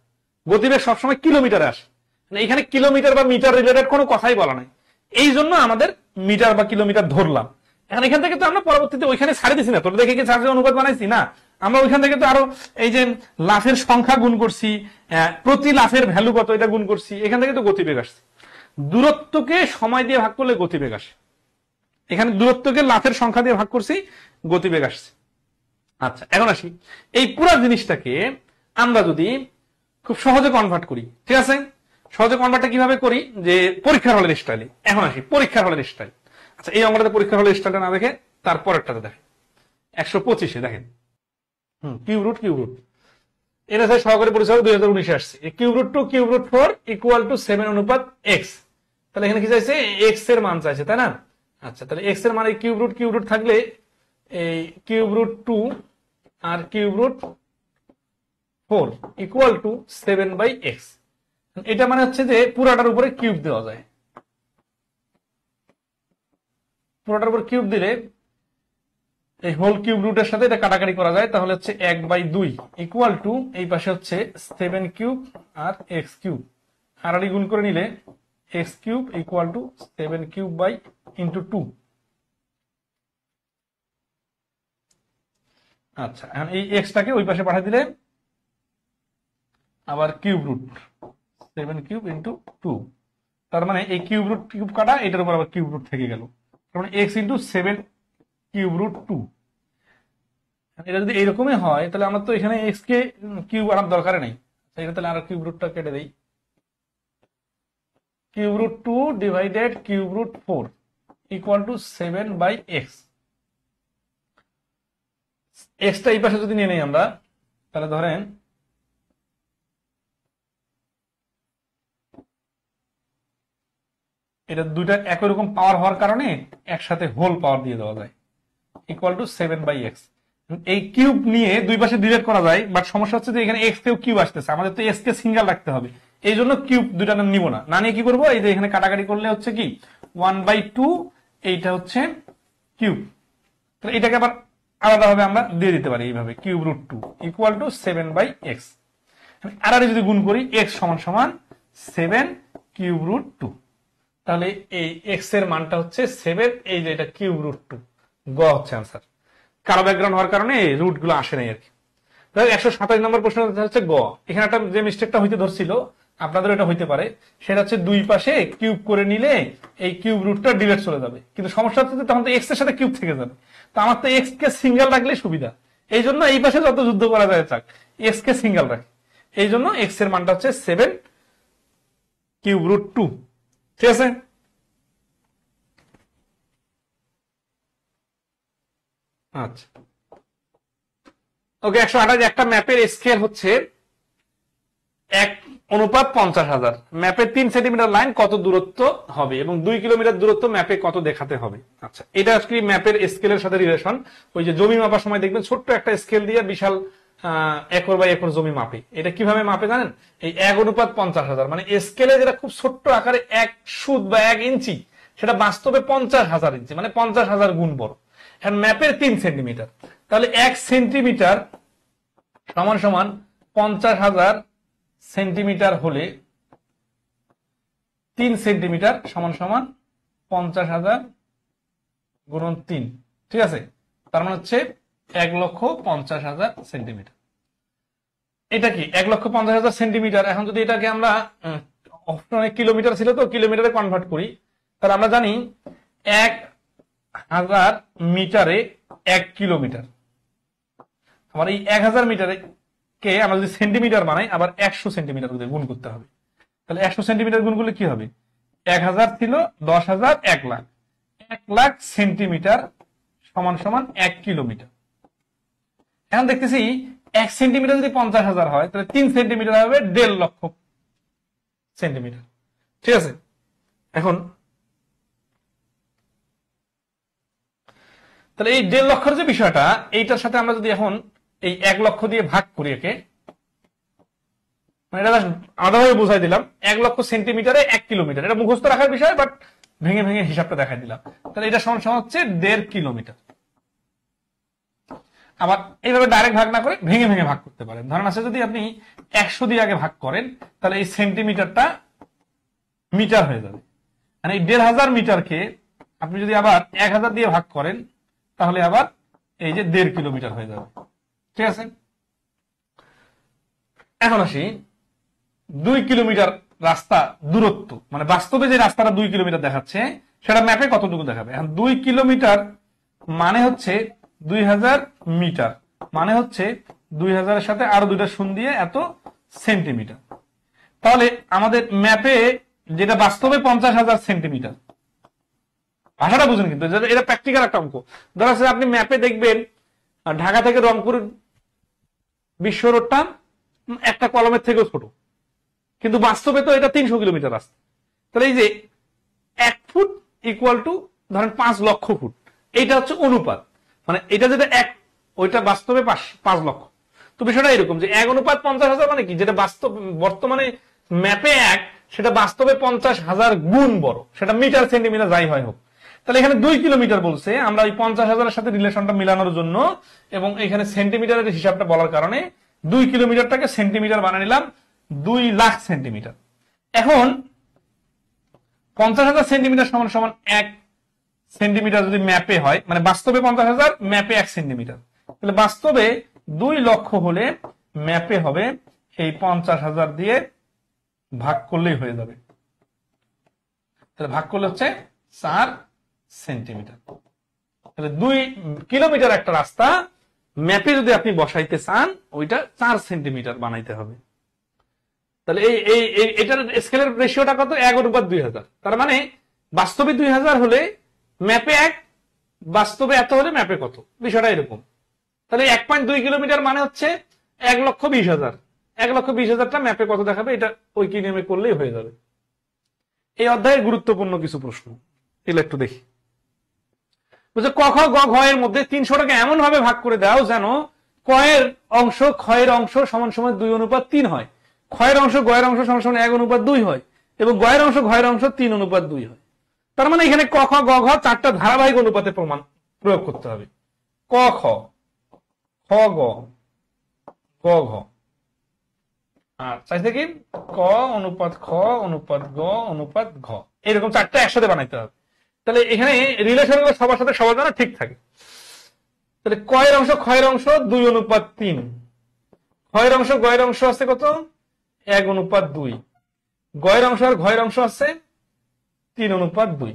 গতিবেগ সবসময় কিলোমিটারে আসে। এখানে কিলোমিটার বা মিটার রিলেটেড কোনো কথাই বলা নাই, এই জন্য আমাদের মিটার বা কিলোমিটার ধরলাম। এখন এখান থেকে তো আমরা পরবর্তীতে ওইখানে ছাড়ে দিছি না, তোর দেখে কি চার্জের অনুপাত বানাইছি না, আমরা ওইখান থেকে তো আরো এই যে লাফের সংখ্যা গুণ করছি, প্রতি লাফের ভ্যালু কত এটা গুণ করছি, এখান থেকে তো গতিবেগ আসছে। দূরত্বকে সময় দিয়ে ভাগ করলে গতিবেগ আসে, এখানে দূরত্বকে লাফের সংখ্যা দিয়ে ভাগ করছি, গতিবেগ আসছে। আচ্ছা, এখন আসি এই পুরো জিনিসটাকে আমরা যদি খুব সহজে কনভার্ট করি, ঠিক আছে? সহজে কনভার্টটা কিভাবে করি, যে পরীক্ষার হলের স্টাইলে। এখন আসি পরীক্ষার হলের স্টাইল। আচ্ছা, এই অঙ্কটাতে পরীক্ষার হলের স্টাইলটা না দেখে তারপরেরটাতে দেখেন, 125-এ দেখেন কিউব রুট এটা সহকারী পরিচয় 2019-এ আসছে, কিউব রুট 2 কিউব রুট 4 = 7 অনুপাত এক্স। তাহলে এখানে কি চাইছে, এক্স এর মান চাইছে, তাই না? আচ্ছা, তাহলে এক্স এর মানে কিউব রুট থাকলে এই কিউব রুট 2 আর কিউব রুট 4 = 7/x। এটা মানে হচ্ছে যে পুরাটার উপরে কিউব দেওয়া যায়, পুরোটার উপর কিউব দিলে এই হোল কিউব রুটের সাথে এটা কাটাকাটি করা যায়, তাহলে হচ্ছে 1/2 ইকুয়াল টু এই পাশে হচ্ছে 7 কিউব আর এক্স কিউব, আর গুণ করে নিলে x cube equal to 7 cube by into 2। আচ্ছা, এখন এই এক্সটাকে ওই পাশে পাঠিয়ে দিলে আবার কিউব রুট 7 কিউব ইন্টু 2, তার মানে এই কিউব রুট কিউব কাটা, এটার উপর আবার কিউব রুট থেকে গেল, তার মানে এক্স ইন্টু 7 কিউব রুট 2। এটা যদি এইরকমই হয় তাহলে আমার তো এখানে এক্স কে কিউব আনার দরকার নেই, এটা তাহলে আর কিউব রুটটা কেটে দেই, cube root 2 divided cube root 4 equal to 7/x। এক্সটা এই পাশে যদি নিয়ে নেই আমরা, তাহলে ধরেন এটা দুইটা একই রকম পাওয়ার হওয়ার কারণে একসাথে হোল পাওয়ার দিয়ে দেওয়া যায়, ইকুয়াল টু 7/x। এই কিউব নিয়ে দুই পাশে ডিভাইড করা যায়, বাট সমস্যা হচ্ছে যে এখানে এক্স কেও কিউব আসতেছে, আমাদের তো এক্স কে সিঙ্গেল রাখতে হবে, এই জন্য কিউব দুইটা নিব না, না নিয়ে কি করবো, এই যে এখানে কাটাকাটি করলে হচ্ছে কি 1/2, এইটা হচ্ছে কিউব, তাহলে এটাকে আবার আলাদাভাবে আমরা দিয়ে দিতে পারি এইভাবে, cube root 2 equal to 7/x। আর যদি গুণ করি এক্স সমান সমান 7 কিউব রুট 2, তাহলে এই এক্স এর মানটা হচ্ছে 7, এই যে এটা কিউব রুট 2, গ হচ্ছে আনসার। কালো ব্যাকগ্রাউন্ড হওয়ার কারণে রুট গুলো আসে নাই আর কি। 127 নম্বর প্রশ্ন হচ্ছে গ। এখানে একটা যে মিস্টেকটা হইতে ধরছিল, আপনাদের এটা হইতে পারে, সেটা হচ্ছে দুই পাশে কিউব করে নিলে এই কিউব রুটটা ডিভাইড চলে যাবে, কিন্তু সমস্যা হচ্ছে তখন তো এক্স এর সাথে কিউব থেকে যাবে, তো আমার তো এক্স কে সিঙ্গেল রাখলে সুবিধা, এই জন্য এই পাশে যত যুদ্ধ করা যায় চাক এক্স কে সিঙ্গেল রাখি, এই জন্য এক্স এর মানটা হচ্ছে 7 কিউব রুট 2। ঠিক আছে, আচ্ছা ওকে। 128 একটা ম্যাপের স্কেল হচ্ছে 1:50,000, ম্যাপের 3 সেন্টিমিটার লাইন কত দূরত্ব হবে এবং 2 কিলোমিটার দূরত্ব ম্যাপে কত দেখাতে হবে। আচ্ছা, এটা আজকে ম্যাপের স্কেলের সাথে রিলেশন। ওই যে জমি মাপার সময় দেখবেন ছোট্ট একটা স্কেল দিয়ে বিশাল একর বাই একর জমি মাপে, এটা কিভাবে মাপে জানেন, এই 1:50,000, মানে স্কেলে যেটা খুব ছোট্ট আকারে 1 সুত বা 1 ইঞ্চি, সেটা বাস্তবে 50,000 ইঞ্চি, মানে 50,000 গুণ বড়। এখন ম্যাপের 3 সেন্টিমিটার, তাহলে 1 সেন্টিমিটার সমান সমান 50,000 সেন্টিমিটার হলে 3 সেন্টিমিটার সমান সমান 50,000 গুণন 3, ঠিক আছে, তার মানে হচ্ছে 1,50,000 সেন্টিমিটার। এটা কি 1,50,000 সেন্টিমিটার। এখন যদি এটাকে আমরা অপশনে কিলোমিটার ছিল তো কিলোমিটারে কনভার্ট করি, তাহলে আমরা জানি 1,000 মিটারে 1 কিলোমিটার, আবার এই 1,000 মিটারে কে আমরা যদি সেন্টিমিটার বানাই আবার 100 সেন্টিমিটার গুণ করতে হবে, তাহলে 100 সেন্টিমিটার গুণ করলে কি হবে, 1,000 ছিল 10,000, 1 লাখ, 1 লাখ সেন্টিমিটার সমান সমান 1 কিলোমিটার। এখন দেখতেছি 1 সেন্টিমিটার যদি 50,000 হয় তাহলে 3 সেন্টিমিটার হবে 1.5 লক্ষ সেন্টিমিটার। ঠিক আছে, এখন তাহলে এই 1.5 লক্ষের যে বিষয়টা, এইটার সাথে আমরা যদি এখন এই 1 লক্ষ দিয়ে ভাগ করি একে, মানে এটা আলাদাভাবে বুঝাই দিলাম, 1 লক্ষ সেন্টিমিটারে 1 কিলোমিটার, এটা মুখস্থ রাখার বিষয়, বাট ভেঙে ভেঙে হিসাবটা দেখাই দিলাম। তাহলে এটা সমান সমান হচ্ছে 1.5 কিলোমিটার। আবার এইভাবে ডাইরেক্ট ভাগ না করে ভেঙে ভেঙে ভাগ করতে পারেন। ধরেন আছে যদি আপনি 100 দিয়ে আগে ভাগ করেন, তাহলে এই সেন্টিমিটারটা মিটার হয়ে যাবে, মানে এই 1,500 মিটারকে আপনি যদি আবার 1,000 দিয়ে ভাগ করেন, তাহলে আবার এই যে 1.5 কিলোমিটার হয়ে যাবে। ঠিক আছে, এখন আসি 2 কিলোমিটার রাস্তা দূরত্ব, মানে বাস্তবে যে রাস্তাটা 2 কিলোমিটার দেখাচ্ছে সেটা ম্যাপে কতটুকু দেখাবে। এখন 2 কিলোমিটার মানে হচ্ছে 2,000 মিটার, মানে হচ্ছে 2,000 এর সাথে আরো 2টা শূন্য দিয়ে এত সেন্টিমিটার। তাহলে আমাদের ম্যাপে যেটা বাস্তবে 50,000 সেন্টিমিটার, ভাষাটা বুঝুন কিন্তু, এটা প্র্যাকটিক্যাল একটা অঙ্ক। ধরা যাচ্ছে আপনি ম্যাপে দেখবেন ঢাকা থেকে রংপুর বিশ্ব রোডটা একটা কলমের থেকেও ছোট, কিন্তু বাস্তবে তো এটা 300 কিলোমিটার রাস্তা। তাহলে এই যে 1 ফুট ইকুয়াল টু ধরেন 5 লক্ষ ফুট, এইটা হচ্ছে অনুপাত, মানে এটা যেটা 1 ওইটা বাস্তবে 5 লক্ষ। তো বিষয়টা এরকম যে 1:50,000 মানে কি, যেটা বাস্তব বর্তমানে ম্যাপে 1, সেটা বাস্তবে 50,000 গুণ বড়, সেটা মিটার সেন্টিমিটার যাই হয় হোক। তাহলে এখানে 2 কিলোমিটার বলছে, আমরা ওই 50,000-এর সাথে রিলেশনটা মিলানোর জন্য এবং এখানে সেন্টিমিটারের হিসাবটা বলার কারণে 2 কিলোমিটারটাকে সেন্টিমিটার বানিয়ে নিলাম 2 লাখ সেন্টিমিটার। এখন 50,000 সেন্টিমিটার সমান সমান 1 সেন্টিমিটার যদি ম্যাপে হয়, মানে বাস্তবে 50,000, ম্যাপে 1 সেন্টিমিটার, তাহলে বাস্তবে 2 লক্ষ হলে ম্যাপে হবে এই 50,000 দিয়ে ভাগ করলেই হয়ে যাবে। তাহলে ভাগ করলে হচ্ছে 4 সেন্টিমিটার। তাহলে 2 কিলোমিটার একটা রাস্তা ম্যাপে যদি আপনি বসাইতে চান, ওইটা 4 সেন্টিমিটার বানাইতে হবে। তাহলে এটার স্কেলের রেশিওটা কত? 1:2000। তার মানে বাস্তবে 2000 হলে ম্যাপে 1, বাস্তবে এত হলে ম্যাপে কত, বিষয়টা এরকম। তাহলে 1.2 কিলোমিটার মানে হচ্ছে 1,20,000। 1,20,000টা ম্যাপে কত দেখাবে, এটা ওই কি নিয়মে করলেই হয়ে যাবে। এই অধ্যায়ের গুরুত্বপূর্ণ কিছু প্রশ্ন এগুলো একটু দেখি। বুঝছো, ক খ গ ঘ এর মধ্যে 300টাকে এমন ভাবে ভাগ করে দাও যেন কয়ের অংশ ক্ষয়ের অংশ সমান সমান 2:3 হয়, ক্ষয়ের অংশ গয়ের অংশ সমান সমান 1:2 হয় এবং গয়ের অংশ ঘয়ের অংশ 3:2 হয়। তার মানে এখানে ক খ গ ঘ 4টা ধারাবাহিক অনুপাতে প্রমাণ প্রয়োগ করতে হবে। ক খ, খ গ, গ ঘ, আর চাইছে কি ক অনুপাত খ অনুপাত গ অনুপাত ঘ, এরকম 4টা একসাথে বানাইতে হবে। তাহলে এখানে রিলেশন সবার সাথে সবার জন্য ঠিক থাকে। তাহলে কয়ের অংশ ক্ষয়ের অংশ 2:3, ক্ষয়ের অংশ গয়ের অংশ আছে কত 1:2, গয়ের অংশ আর ঘয়ের অংশ আছে 3:2।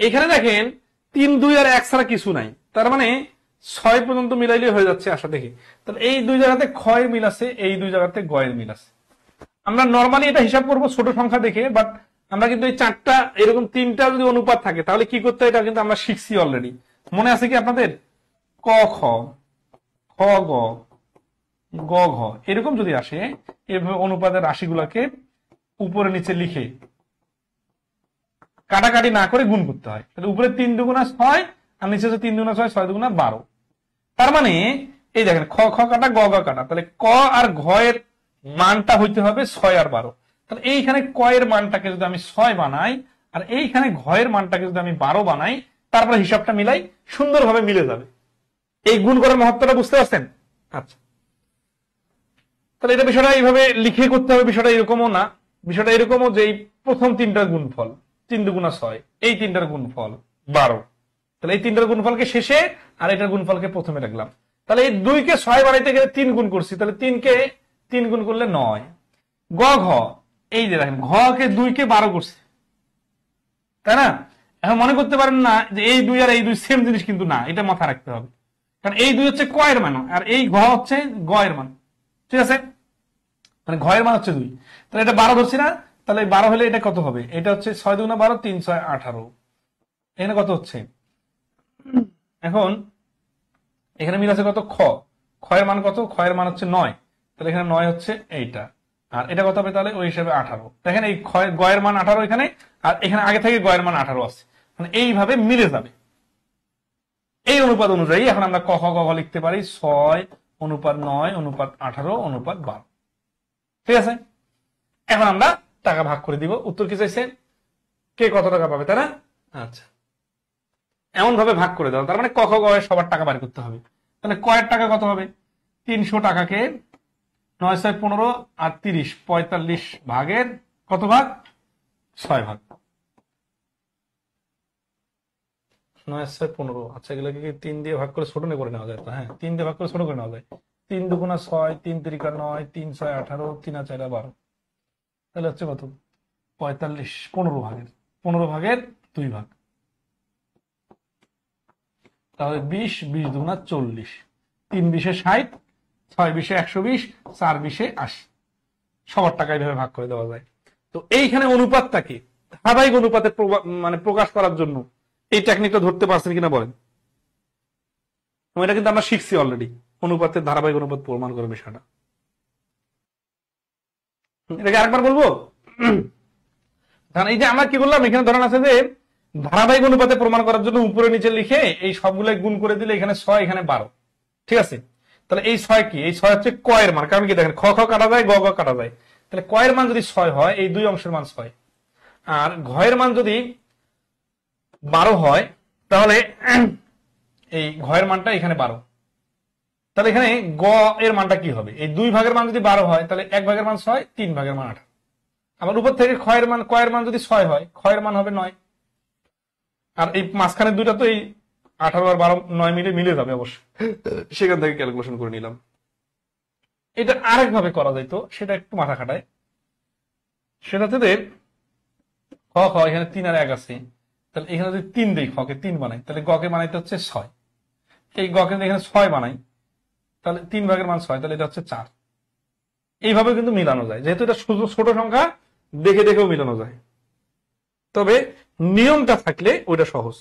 এখানে দেখেন 3, 2 আর 1 ছাড়া কিছু নাই, তার মানে 6 পর্যন্ত মিলাইলে হয়ে যাচ্ছে আশা দেখি। তাহলে এই 2 জায়গাতে ক্ষয়ের মিল আছে, এই 2 জায়গাতে গয়ের মিল আছে। আমরা নর্মালি এটা হিসাব করবো ছোট সংখ্যা দেখে, বাট আমরা কিন্তু এই 4টা এরকম 3টা যদি অনুপাত থাকে তাহলে কি করতে হয়, এটা কিন্তু আমরা শিখছি অলরেডি। মনে আছে কি আপনাদের? ক খ, খ গ, গ ঘ এরকম যদি আসে, এভাবে অনুপাতের রাশিগুলোকে উপরে নিচে লিখে কাটাকাটি না করে গুণ করতে হয়। তাহলে উপরে 3 দুগুণা 6 আর নিচে 3 দুগুণা 6, 6 দুগুণা 12। তার মানে এই দেখেন খ খ কাটা গ গ কাটা, তাহলে ক আর ঘ এর মানটা হইতে হবে 6 আর 12। তাহলে এইখানে ক এর মানটাকে যদি আমি 6 বানাই আর এইখানে ঘ এর মানটাকে যদি আমি 12 বানাই, তারপরে হিসাবটা মিলাই সুন্দরভাবে মিলে যাবে। এই গুণ করার মহত্বটা বুঝতে পারছেন? আচ্ছা, তাহলে এটা বিষয়টা এইভাবে লিখে করতে হবে। বিষয়টা এরকমও না, বিষয়টা এরকমও যে এই প্রথম 3টার গুণফল 3 দুগুণা 6, এই 3টার গুণফল 12। তাহলে এই 3টার গুণফলকে শেষে আর এটার গুণফলকে প্রথমে রাখলাম। তাহলে এই 2 কে 6 বানাইতে গেলে 3 গুণ করছি, তাহলে 3 কে 3 গুণ করলে 9। গ ঘ, এই যে দেখেন ঘ কে 2 কে 12 করছে, তাই না? এখন মনে করতে পারেন না যে এই 2 আর এই 2 সেম জিনিস, কিন্তু না, এটা মাথায় রাখতে হবে। কারণ এই 2 হচ্ছে ক এর মান আর এই ঘ হচ্ছে গ এর মান, ঠিক আছে? মানে ঘ এর মান হচ্ছে 2, তাহলে এটা 12 ধরছি না, তাহলে 12 হলে এটা কত হবে? এটা হচ্ছে 6 দুগুণা 12, 3 6 18। এখানে কত হচ্ছে? এখন এখানে মিল আছে কত? খ, খ এর মান কত? খ এর মান হচ্ছে 9, তাহলে এখানে 9 হচ্ছে এইটা, আর এটা কত হবে? তাহলে ওই হিসাবে 18। দেখেন এই গ এর মান 18 এখানে, আর এখানে আগে থেকে গ এর মান 18 আছে, মানে এইভাবে মিলে যাবে। এই অনুপাত অনুযায়ী এখন আমরা ক খ গ ঘ লিখতে পারি 6 অনুপাত 9 অনুপাত 18 অনুপাত 12, ঠিক আছে? এখন আমরা টাকা ভাগ করে দিব। উত্তর কি চাইছে? কে কত টাকা পাবে, তাই না? আচ্ছা, এমন ভাবে ভাগ করে দাও, তার মানে ক খ গ এর সবার টাকা বাড়ি করতে হবে। তাহলে ক এর টাকা কত হবে? 300 টাকাকে 9 6 15 আর 30 45 ভাগের কত ভাগ? 6 ভাগ। 9 6 15, আচ্ছা এগুলোকে কি 3 দিয়ে ভাগ করে ছোট করে নেওয়া যায়? তো হ্যাঁ, 3 দিয়ে ভাগ করে ছোট করে নেওয়া যায়। 3 দুগুণা 6, 3 3 9, 3 6 18, 3 4 12, তাহলে হচ্ছে কত? 45। 15 ভাগের 2 ভাগ, তাহলে 20 20 দুগুণা 40, 3 20 60, 6 20 120, 4 20 80। সবার টাকা এইভাবে ভাগ করে দেওয়া যায়। তো এইখানে অনুপাতটাকে ধারাবাহিক অনুপাতে মানে প্রকাশ করার জন্য এই টেকনিকটা ধরতে পারছেন কিনা বলেন? এটা কিন্তু আমরা শিখছি অলরেডি, অনুপাতের ধারাবাহিক অনুপাত প্রমাণ করে বিষয়টা। এটাকে আরেকবার বলবো। এই যে আমরা কি বললাম, এখানে ধরেন আছে যে ধারাবাহিক অনুপাতে প্রমাণ করার জন্য উপরে নিচে লিখে এই সবগুলাই গুণ করে দিলে এখানে 6 এখানে 12, ঠিক আছে? তাহলে এই 6 কি? এই 6 হচ্ছে ক এর মান, কারণ কি দেখেন খ খ কাটা যায়, গ গ কাটা যায়। তাহলে ক এর মান যদি 6 হয়, এই 2 অংশের মান 6, আর ঘ এর মান যদি 12 হয়, তাহলে এই ঘয়ের মানটা এখানে 12, তাহলে এখানে গ এর মানটা কি হবে? এই 2 ভাগের মান যদি 12 হয় তাহলে 1 ভাগের মান 6, 3 ভাগের মান 18। আবার উপর থেকে ক্ষয়ের মান যদি 6 হয়, ক্ষয়ের মান হবে 9, আর এই মাঝখানে দুইটা তো এই 18 আর 12 9 মিলে যাবে অবশ্যই, সেখান থেকে ক্যালকুলেশন করে নিলাম। এটা আরেক ভাবে করা যাইতো, সেটা একটু মাথা খাটায়। সেটা থেকে খ এখানে 3 আর 1 আছে, তাহলে এখানে যদি 3 দেই, খকে 3 বানাই, তাহলে গকে বানাইতে হচ্ছে 6, এই গকে এখানে 6 বানাই, তাহলে 3 ভাগের মান 6, তাহলে এটা হচ্ছে 4। এইভাবে কিন্তু মিলানো যায়, যেহেতু এটা ছোট সংখ্যা দেখে দেখেও মিলানো যায়। তবে নিয়মটা থাকলে ওইটা সহজ।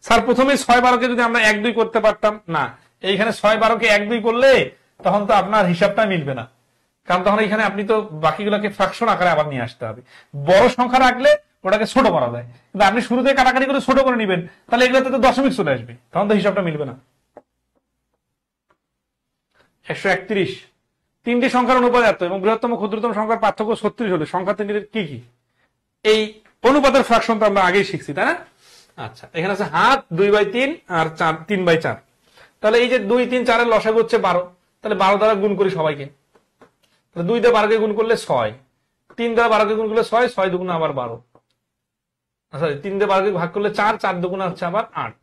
স্যার প্রথমে 6 12কে যদি আমরা 1 2 করতে পারতাম, না, এইখানে 6 12কে 1 2 করলে তখন তো আপনার হিসাবটা মিলবে না, কারণ তখন এখানে আপনি তো বাকিগুলোকে ফ্র্যাকশন আকারে আবার নিয়ে আসতে হবে। বড় সংখ্যা রাখলে ওটাকে ছোট করা যায়, কিন্তু আপনি শুরুতে কাটাকাটি করে ছোট করে নিবেন, তাহলে এগুলোতে তো দশমিক চলে আসবে, তখন তো হিসাবটা মিলবে না। 131 তিনটি সংখ্যার অনুপাত এত এবং বৃহত্তম ক্ষুদ্রতম সংখ্যার পার্থক্য 36 হলে সংখ্যা তিনটির কি কি? এই অনুপাতের ফ্র্যাকশন তো আমরা আগেই শিখছি, তাই না? আচ্ছা, এখানে আছে হাত 2/3 আর 3/4, তাহলে এই যে 2 3 4 এর লসাগু হচ্ছে 12, তাহলে 12 দ্বারা গুণ করি সবাইকে, তাহলে 2 দিয়ে 12কে গুণ করলে 6, 3 দ্বারা 12কে গুণ করলে 6, 6 দুগুণে আবার 12, আচ্ছা 3 দিয়ে 12কে ভাগ করলে 4, 4 দুগুণে হচ্ছে আবার 8,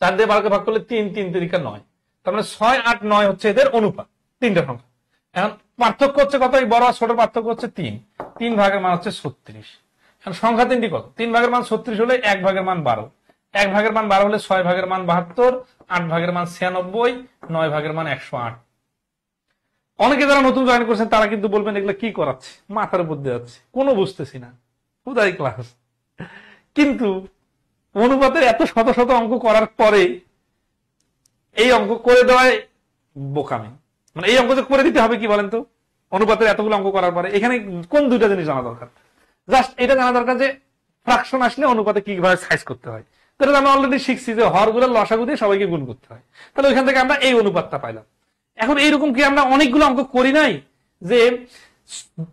4 দিয়ে 12কে ভাগ করলে 3, 3 তিরিকা 9, তার মানে 6 8 9 হচ্ছে এদের অনুপাত, তিনটা সংখ্যা। এখন পার্থক্য হচ্ছে কত? এই বড় আর ছোট পার্থক্য হচ্ছে 3, 3 ভাগের মান হচ্ছে 36। এখন সংখ্যা তিনটি কত? 3 ভাগের মান 36 হলে 1 ভাগের মান 12, 1 ভাগের মান 12 হলে 6 ভাগের মান 72, 8 ভাগের মান 96, 9 ভাগের মান 108। অনেকে যারা নতুন জয়েন করছেন তারা কিন্তু বলবেন এগুলো কি করাচ্ছে, মাথার উপর দিয়ে যাচ্ছে, কোনো বুঝতেছি না, কোথায় ক্লাস। কিন্তু অনুপাতের এত শত শত অঙ্ক করার পরে এই অঙ্ক করে দেওয়ায় বোকামি, মানে এই অঙ্ক যে করে দিতে হবে কি বলেন তো? অনুপাতের এতগুলো অঙ্ক করার পরে এখানে কোন দুইটা জিনিস জানা দরকার? জাস্ট এটা জানা দরকার যে ফ্র্যাকশন আসলে অনুপাতে কিভাবে সাইজ করতে হয়। তাহলে আমরা অলরেডি শিখছি যে হরগুলোর লসাগু দিয়ে সবাইকে গুণ করতে হয়, তাহলে ওইখান থেকে আমরা এই অনুপাতটা পাইলাম। এখন এইরকম কি আমরা অনেকগুলো অঙ্ক করি নাই যে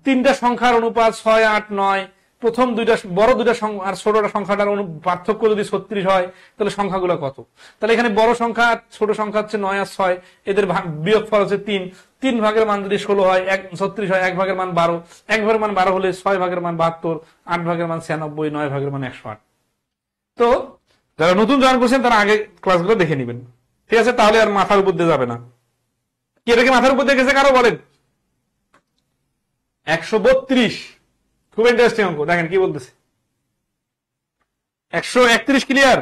তিনটা সংখ্যার অনুপাত 6 8 9, প্রথম দুইটা বড় দুইটা আর ছোটটা সংখ্যাটার পার্থক্য যদি 36 হয় তাহলে সংখ্যাগুলো কত? তাহলে এখানে বড় সংখ্যা ছোট সংখ্যা হচ্ছে 9 আর 6, এদের বিয়োগফল হচ্ছে 3, 3 ভাগের মান যদি 16 হয়, 36 হয়, 1 ভাগের মান 12, 1 ভাগের মান 12 হলে 6 ভাগের মান 72, 8 ভাগের মান 96, 9 ভাগের মান 108। তো যারা নতুন জয়েন করছেন তারা আগে ক্লাসগুলো দেখে নেবেন, ঠিক আছে? তাহলে আর মাথার উপর দিয়ে যাবে না। কি এটাকে মাথার উপর দিয়ে গেছে কারো বলেন? 132 খুব ইন্টারেস্টিং অঙ্ক, দেখেন কি বলতেছে। 131 ক্লিয়ার?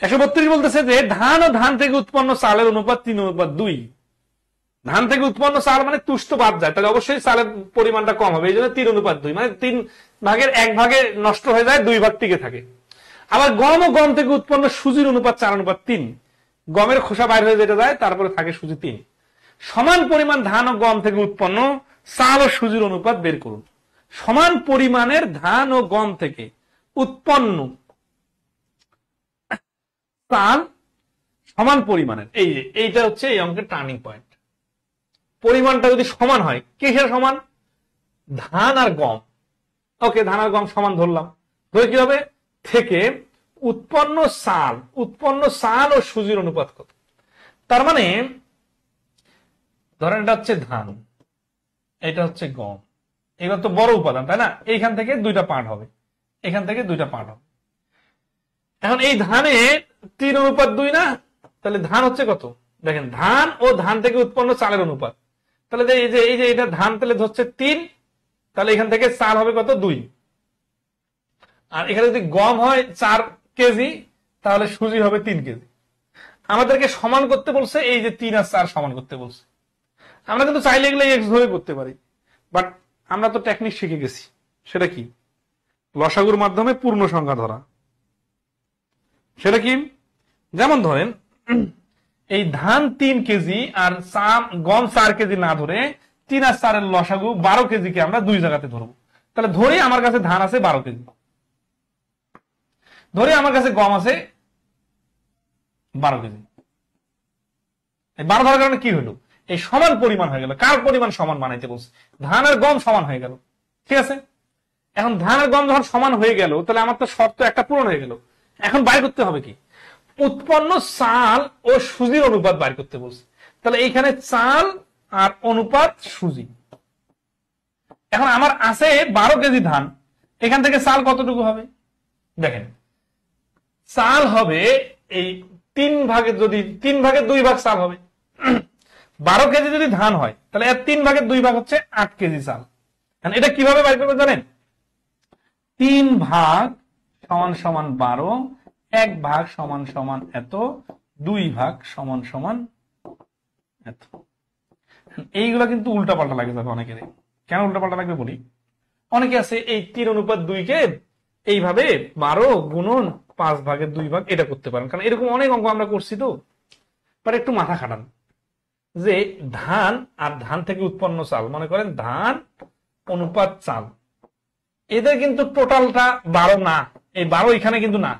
132 বলতেছে যে ধান ও ধান থেকে উৎপন্ন চালের অনুপাত 3:2। ধান থেকে উৎপন্ন চাল মানে তুষ্ট বাদ যায়, তাহলে অবশ্যই চালের পরিমাণটা কম হবে, এই জন্য 3:2, মানে 3 ভাগের 1 ভাগে নষ্ট হয়ে যায়, 2 ভাগ টিকে থাকে। আবার গম ও গম থেকে উৎপন্ন সুজির অনুপাত 4:3, গমের খোসা বাইর হয়ে যেতে যায়, তারপরে থাকে সুজি 3। সমান পরিমাণ ধান ও গম থেকে উৎপন্ন চাল ও সুজির অনুপাত বের করুন। সমান পরিমাণের ধান ও গম থেকে উৎপন্ন চাল সমান পরিমাণের, এই যে এইটা হচ্ছে এই অঙ্কের টার্নিং পয়েন্ট। পরিমাণটা যদি সমান হয়, কিসের সমান? ধান আর গম। ওকে, ধান আর গম সমান ধরলাম, ধরে কি হবে? থেকে উৎপন্ন চাল ও সুজির অনুপাত কত? তার মানে ধরেন এটা হচ্ছে ধান, এটা হচ্ছে গম, এগুলো তো বড় উপাদান, তাই না? এইখান থেকে 2টা পার্ট হবে, এখান থেকে 2টা পার্ট হবে। এখন এই ধানে 3:2 না, তাহলে ধান হচ্ছে কত? দেখেন, ধান ও ধান থেকে উৎপন্ন চালের অনুপাত, তাহলে এই যে এটা ধান তাহলে ধরছে 3, তাহলে এখান থেকে চাল হবে কত? 2। আর এখানে যদি গম হয় 4 কেজি, তাহলে সুজি হবে 3 কেজি। আমাদেরকে সমান করতে বলছে, এই যে 3 আর 4 সমান করতে বলছে। আমরা কিন্তু চাইলে এগুলো এক্স ধরে করতে পারি, বাট আমরা তো টেকনিক শিখে গেছি। সেটা কি? লসাগুর মাধ্যমে পূর্ণ সংখ্যা ধরা। সেটা কি? যেমন ধরেন এই ধান 3 কেজি আর গম 4 কেজি না ধরে 3 আর 4 এর লসাগু 12 কেজিকে আমরা 2 জায়গাতে ধরবো। তাহলে ধরে আমার কাছে ধান আছে 12 কেজি, ধরে আমার কাছে গম আছে 12 কেজি। 12 ধরার কারণে কি হলো? এই সমান পরিমাণ হয়ে গেল। কার পরিমাণ সমান বানাইতে বলছে? ধান আর গম সমান হয়ে গেল। ঠিক আছে, এখন ধান আর গম যখন সমান হয়ে গেল, তাহলে আমার তো শর্ত একটা পূরণ হয়ে গেল। এখন বাইর করতে হবে কি? উৎপন্ন চাল ও সুজির অনুপাত বাইর করতে বলছে। তাহলে এইখানে চাল আর অনুপাত সুজি। এখন আমার আছে 12 কেজি ধান, এখান থেকে চাল কতটুকু হবে? দেখেন, চাল হবে এই 3 ভাগের, যদি 3 ভাগের 2 ভাগ চাল হবে। 12 কেজি যদি ধান হয়, তাহলে এর 3 ভাগের 2 ভাগ হচ্ছে 8 কেজি চাল। এটা কিভাবে বাইর করবে জানেন? 3 ভাগ সমান সমান 12, 1 ভাগ সমান সমান এত, 2 ভাগ সমান সমান এত। এইগুলা কিন্তু উল্টাপাল্টা লাগে যাবে অনেকের। কেন উল্টাপাল্টা লাগবে বলি। অনেকে আছে এই 3:2 কে এইভাবে 12 গুণন 5 ভাগের 2 ভাগ এটা করতে পারেন, কারণ এরকম অনেক অঙ্ক আমরা করছি তো। পরে একটু মাথা খাটান যে ধান আর ধান থেকে উৎপন্ন চাল, মনে করেন ধান অনুপাত চাল, এদের কিন্তু টোটালটা 12 না, এই 12 এখানে কিন্তু না।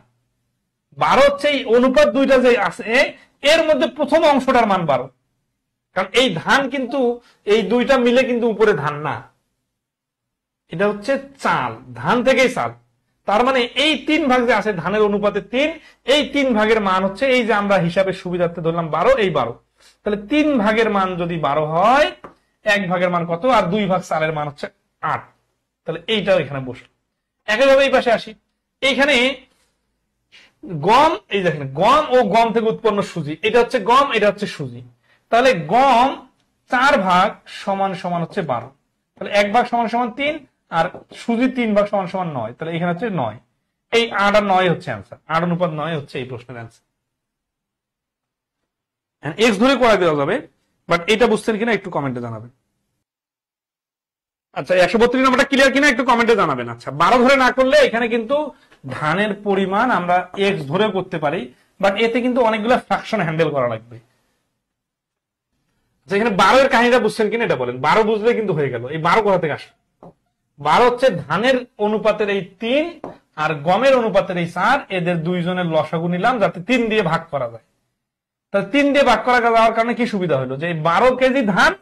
12 হচ্ছে এই অনুপাত দুইটা যে আছে এর মধ্যে প্রথম অংশটার মান 12, কারণ এই ধান কিন্তু এই দুইটা মিলে কিন্তু উপরে ধান না, এটা হচ্ছে চাল, ধান থেকেই চাল। তার মানে এই 3 ভাগ যে আছে ধানের অনুপাতে 3, এই 3 ভাগের মান হচ্ছে এই যে আমরা হিসাবে সুবিধার্থে ধরলাম 12, এই 12। তাহলে 3 ভাগের মান যদি 12 হয়, 1 ভাগের মান কত? আর 2 ভাগ চালের মান হচ্ছে 8। তাহলে এইটাও এখানে বসলো। একইভাবে এই পাশে আসি, এইখানে গম, এই দেখেন গম ও গম থেকে উৎপন্ন সুজি, এটা হচ্ছে গম, এটা হচ্ছে সুজি। তাহলে গম 4 ভাগ সমান সমান হচ্ছে 12, তাহলে 1 ভাগ সমান সমান 3, আর সুজি 3 ভাগ সমান সমান 9, তাহলে এখানে হচ্ছে 9। এই 8 আর 9 হচ্ছে অ্যান্সার, 8 অনুপাত 9 হচ্ছে এই প্রশ্নের অ্যান্সার। এক্স ধরে করা দেওয়া যাবে, বাট এটা বুঝছেন কিনা একটু কমেন্টে জানাবেন। আচ্ছা, 132 নম্বরটা ক্লিয়ার কিনা একটু কমেন্টে জানাবেন। আচ্ছা, 12 ধরে না করলে এখানে কিন্তু ধানের পরিমাণ আমরা এক্স ধরে করতে পারি, বাট এতে কিন্তু অনেকগুলো ফ্র্যাকশন হ্যান্ডেল করা লাগবে। এখানে 12 এর কাহিনীটা বুঝছেন কিনা এটা বলেন। 12 বুঝলে কিন্তু হয়ে গেল। এই 12 কোথা থেকে আসে? 12 হচ্ছে ধানের অনুপাতের এই 3 আর গমের অনুপাতের এই 4, এদের দুইজনের লসাগু নিলাম যাতে 3 দিয়ে ভাগ করা যায়। তাহলে 3 দিয়ে ভাগ করা যাওয়ার কারণে কি সুবিধা হলো, যে 12 কেজি ধান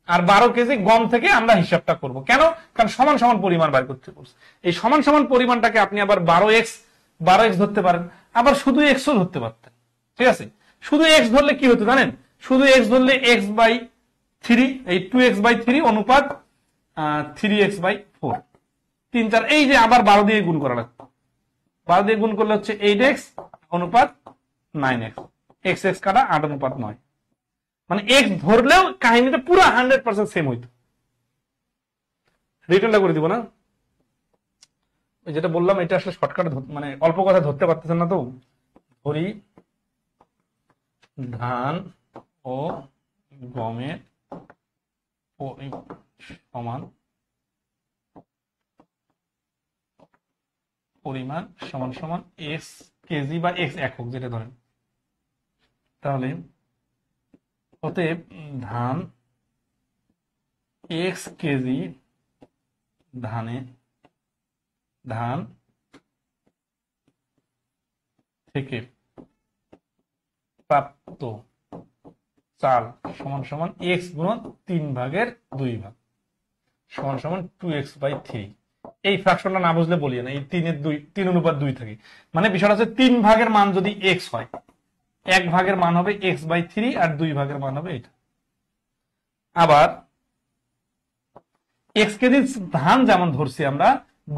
আর 12 কেজি গম থেকে আমরা হিসাবটা করব। কেন? কারণ সমান সমান পরিমাণ বার করতে বলছে। এই সমান সমান পরিমাণটাকে আপনি আবার 12x ধরতে পারেন, আবার শুধু এক্সও ধরতে পারতেন। ঠিক আছে, শুধু এক্স ধরলে কি হতো জানেন? শুধু এক্স ধরলে x/3, এই 2x/3 অনুপাত 3x/4, 3 4, এই যে আবার 12 দিয়ে গুণ করা লাগতো। 12 দিয়ে গুণ করলে হচ্ছে 8x অনুপাত 9x, x কাটা 8 অনুপাত 9। মানে এক্স ধরলেও কাহিনীটা পুরো 100% সেম হইতো। রিটার্নটা করে দিব না, যেটা বললাম এটা আসলে শর্টকাট, মানে অল্প কথা ধরতে পারতেছেন না তো। ধরি ধান ও গমের সমান পরিমাণ সমান সমান এক্স কেজি বা এক্স একক যেটা ধরেন, তাহলে অতএব ধান এক্স কেজি ধান থেকে প্রাপ্ত চাল সমান সমান এক্স গুণন 3 ভাগের 2 ভাগ সমান সমান 2x/3। এই ফ্র্যাকশনটা না বুঝলে বলি না, এই 3 অনুপাত 2 থাকে। মানে বিষয়টা হচ্ছে 3 ভাগের মান যদি এক্স হয়, 1 ভাগের মান হবে x/3 আর 2 ভাগের মান হবে এটা। আবার x কেজি ধান যেমন ধরছি আমরা,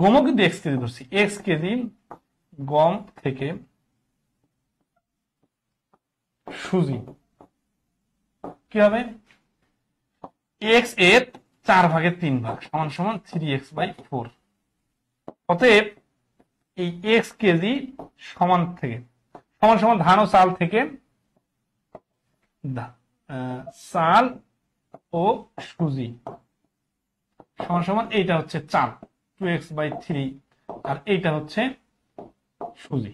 গমও কিন্তু x কেজি ধরছি। x কেজি গম থেকে সুজি কি হবে? x এর 4 ভাগের 3 ভাগ সমান সমান 3x/4। অতএব এই x কেজি সমান সমান ধান ও চাল থেকে চাল ও সুজি সমান সমান এইটা হচ্ছে চাল 2x/3 আর এইটা হচ্ছে সুজি।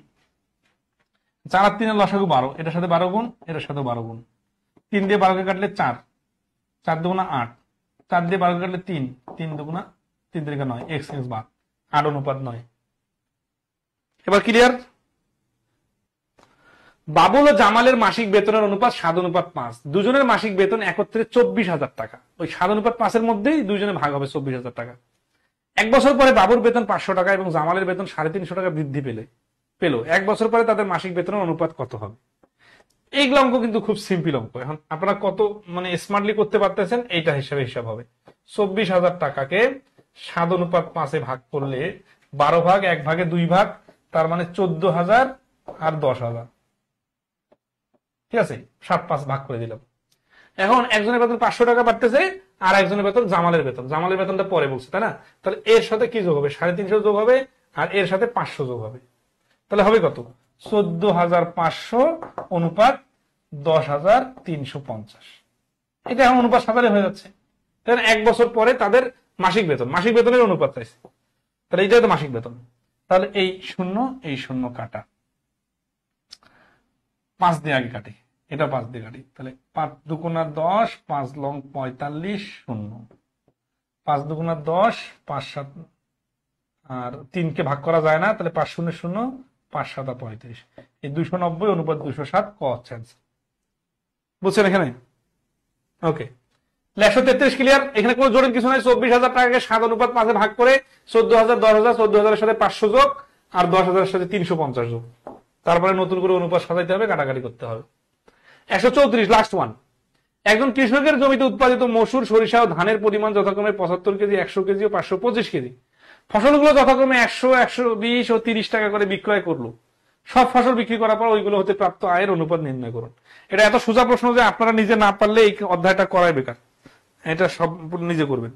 4 আর 3 এর লসাগু 12, এটার সাথে 12 গুণ, এটার সাথে 12 গুণ। 3 দিয়ে 12 কে কাটলে 4, 4 দুগুণা 8, 4 দিয়ে 12 কে কাটলে 3, 3 দুগুণা 3 3 9, x ভাগ 8 অনুপাত 9। এবার ক্লিয়ার? বাবুল ও জামালের মাসিক বেতনের অনুপাত 7:5। দুজনের মাসিক বেতন একত্রে 24,000 টাকা। ওই 7:5 মধ্যেই দুজনে ভাগ হবে 24,000 টাকা। এক বছর পরে বাবুর বেতন 500 টাকা এবং জামালের বেতন 350 টাকা বৃদ্ধি পেল। এক বছর পরে তাদের মাসিক বেতনের অনুপাত কত হবে? এইগুলো অঙ্ক কিন্তু খুব সিম্পল অঙ্ক। এখন আপনারা কত মানে স্মার্টলি করতে পারতেছেন এইটা হিসাব হবে। 24,000 টাকাকে 7:5 ভাগ করলে 12 ভাগ, 1 ভাগে 2 ভাগ, তার মানে 14,000 আর 10,000। ঠিক আছে, 7/5 ভাগ করে দিলাম। এখন একজনের বেতন 500 টাকা বাড়তেছে, আর একজনের বেতন জামালের বেতনটা পরে বলছে, তাই না? তাহলে এর সাথে কি যোগ হবে? 350 যোগ হবে, আর এর সাথে 500 যোগ হবে। তাহলে হবে কত? 14,500 অনুপাত 10,350। এটা এখন অনুপাত 7 হয়ে যাচ্ছে। তাহলে এক বছর পরে তাদের মাসিক বেতনের অনুপাত চাইছে, তাহলে এইটাই তো মাসিক বেতন। তাহলে এই শূন্য কাটা, 5 দিয়ে আগে কাটি, এটা 5 দিয়ে কাটি। তাহলে 5 দুগুণা 10, 5 লং 45, 0। 5 দুগুণা 10, 5 7 আর 3 কে ভাগ করা যায় না, তাহলে 5 0 0, 5 7 35। এই 290 অনুপাত 207 ক চান্স। বুঝছেন এখানে? ওকে, 133 ক্লিয়ার। এখানে কোনো জটিল কিছু নাই। 24,000 টাকাকে 7:5 ভাগ করে 14,000, 10,000, 14,000 সাথে 500 যোগ, আর 10,000 সাথে 350 যোগ। তারপরে নতুন করে অনুপাত সাজাইতে হবে, কাটাকাটি করতে হবে। 134 লাস্ট ওয়ান। একজন কৃষকের জমিতে উৎপাদিত মসুর, সরিষা ও ধানের পরিমাণ যথাক্রমে 75 কেজি, 100 কেজি ও 525 কেজি। ফসলগুলো যথাক্রমে 100, 120 ও 30 টাকা করে বিক্রয় করলো। সব ফসল বিক্রি করার পর ওইগুলো হতে প্রাপ্ত আয়ের অনুপাত নির্ণয় করুন। এটা এত সোজা প্রশ্ন যে আপনারা নিজে না পারলে এই অধ্যায়টা করাই বেকার। এটা সব নিজে করবেন।